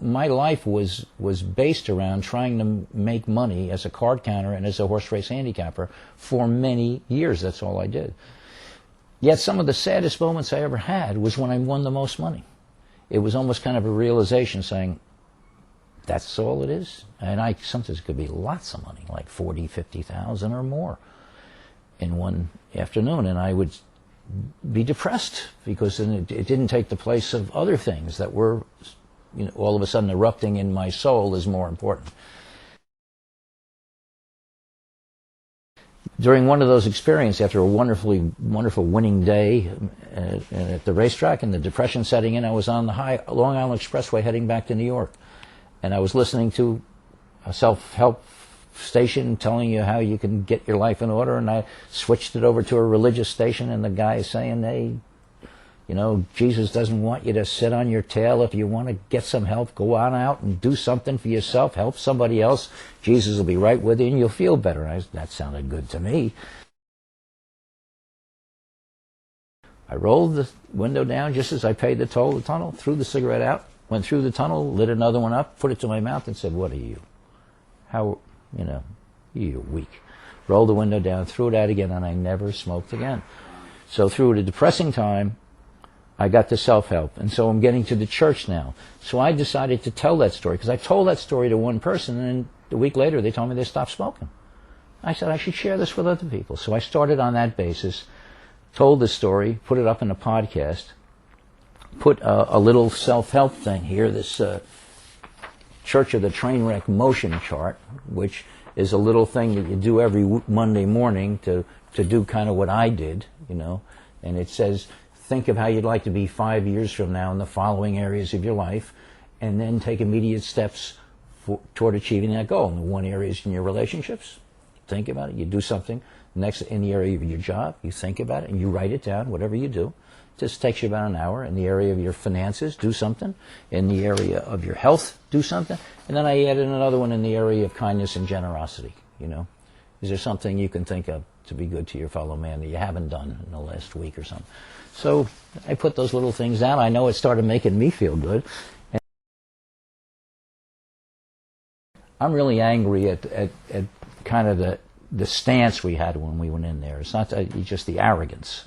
my life was based around trying to make money as a card counter and as a horse race handicapper for many years. That's all I did. Yet some of the saddest moments I ever had was when I won the most money. It was almost kind of a realization saying, that's all it is. And sometimes it could be lots of money, like 40, 50,000 or more in one afternoon. And I would be depressed because it didn't take the place of other things that were, all of a sudden erupting in my soul as more important. During one of those experiences, after a wonderful winning day at the racetrack and the depression setting in, I was on the Long Island Expressway heading back to New York. And I was listening to a self-help station telling you how you can get your life in order, and I switched it over to a religious station, and the guy is saying, hey, Jesus doesn't want you to sit on your tail. If you want to get some help, go on out and do something for yourself, help somebody else. Jesus will be right with you and you'll feel better. That sounded good to me. I rolled the window down just as I paid the toll of the tunnel, threw the cigarette out, went through the tunnel, lit another one up, put it to my mouth and said, what are you? You're weak. Rolled the window down, threw it out again, and I never smoked again. So through a depressing time, I got to self-help, and so I'm getting to the church now. So I decided to tell that story, because I told that story to one person, and a week later they told me they stopped smoking. I said I should share this with other people. So I started on that basis, told the story, put it up in a podcast, put a little self-help thing here, this Church of the Trainwreck motion chart, which is a little thing that you do every Monday morning to do kind of what I did, and it says, think of how you'd like to be 5 years from now in the following areas of your life, and then take immediate steps toward achieving that goal. And one area is in your relationships. Think about it. You do something. Next, in the area of your job, you think about it, and you write it down, whatever you do. It just takes you about an hour. In the area of your finances, do something. In the area of your health, do something. And then I added another one in the area of kindness and generosity. Is there something you can think of to be good to your fellow man that you haven't done in the last week or something? So I put those little things down. I know it started making me feel good. And I'm really angry at kind of the stance we had when we went in there. It's not just the arrogance.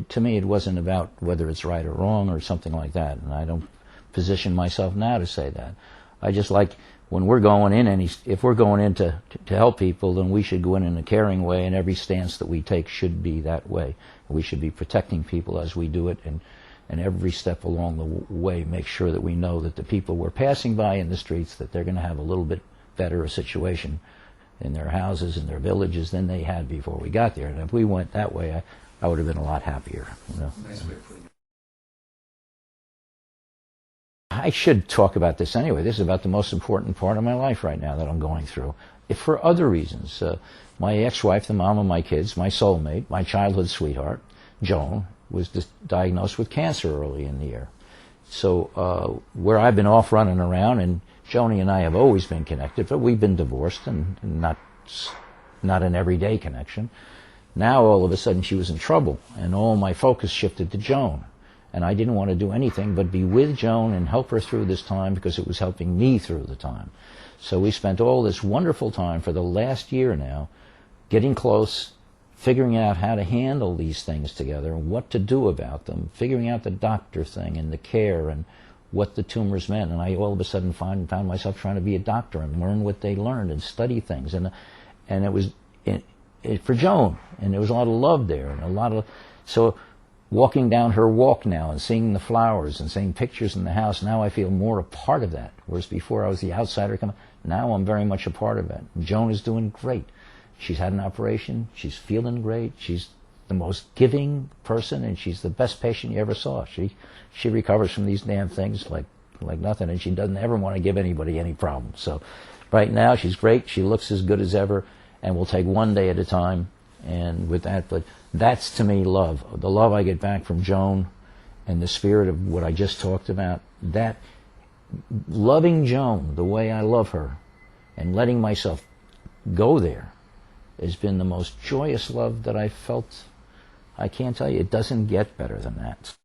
To me, it wasn't about whether it's right or wrong or something like that. And I don't position myself now to say that. I just like when we're going in, if we're going in to help people, then we should go in a caring way, and every stance that we take should be that way. We should be protecting people as we do it, and every step along the way make sure that we know that the people we're passing by in the streets, that they're going to have a little bit better a situation in their houses, in their villages, than they had before we got there. And if we went that way, I would have been a lot happier. Nice way of putting it. I should talk about this anyway. This is about the most important part of my life right now that I'm going through. For other reasons. My ex-wife, the mom of my kids, my soulmate, my childhood sweetheart, Joan, was diagnosed with cancer early in the year. So where I've been off running around, and Joni and I have always been connected, but we've been divorced and not an everyday connection. Now all of a sudden she was in trouble, and all my focus shifted to Joan. And I didn't want to do anything but be with Joan and help her through this time, because it was helping me through the time. So we spent all this wonderful time for the last year now getting close, figuring out how to handle these things together and what to do about them, figuring out the doctor thing and the care and what the tumors meant. And I all of a sudden found myself trying to be a doctor and learn what they learned and study things. And it was for Joan, and there was a lot of love there, and so walking down her walk now and seeing the flowers and seeing pictures in the house, now I feel more a part of that. Whereas before I was the outsider coming, now I'm very much a part of it. Joan is doing great. She's had an operation. She's feeling great. She's the most giving person, and she's the best patient you ever saw. She recovers from these damn things like nothing, and she doesn't ever want to give anybody any problems. So right now she's great. She looks as good as ever, and we'll take one day at a time. And with that, but that's to me love. The love I get back from Joan and the spirit of what I just talked about, that loving Joan the way I love her and letting myself go there has been the most joyous love that I've felt. I can't tell you, it doesn't get better than that.